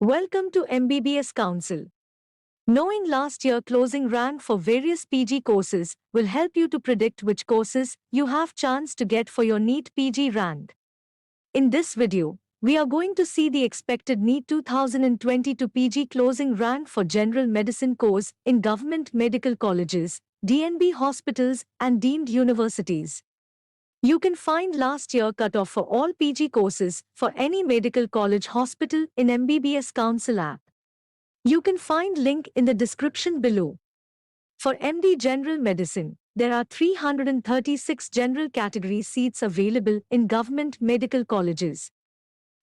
Welcome to MBBS Council. Knowing last year closing rank for various PG courses will help you to predict which courses you have chance to get for your NEET PG rank. In this video, we are going to see the expected NEET 2022 PG closing rank for general medicine course in government medical colleges, DNB hospitals and deemed universities. You can find last year cutoff for all PG courses for any medical college hospital in MBBSCouncil app. You can find link in the description below. For MD General Medicine, there are 336 general category seats available in government medical colleges.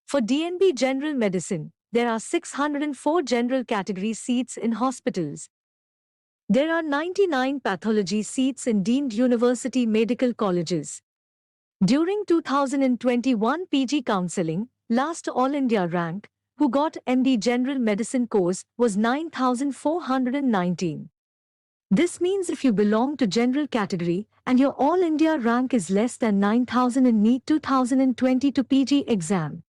For DNB General Medicine, there are 604 general category seats in hospitals. There are 99 pathology seats in deemed university medical colleges. During 2021 PG Counselling, last All India rank, who got MD General Medicine course was 9,419. This means if you belong to general category and your All India rank is less than 9,000 in NEET 2022 PG exam,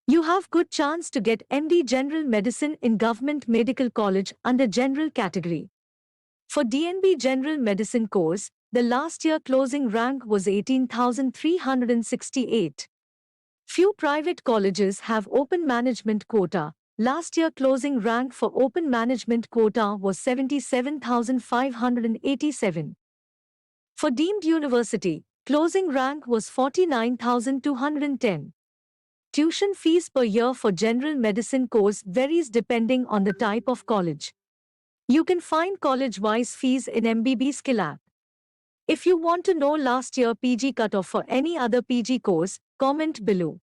you have good chance to get MD General Medicine in Government Medical College under general category. For DNB General Medicine course, the last year closing rank was 18,368. Few private colleges have open management quota. Last year closing rank for open management quota was 77,587. For deemed university, closing rank was 49,210. Tuition fees per year for general medicine course varies depending on the type of college. You can find college-wise fees in MBBSCouncil app. If you want to know last year PG cutoff for any other PG course, comment below.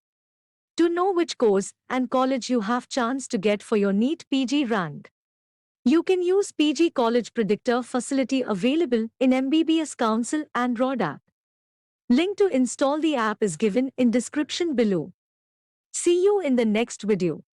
To know which course and college you have chance to get for your NEET PG rank, you can use PG College Predictor facility available in MBBSCouncil Android App. Link to install the app is given in description below. See you in the next video.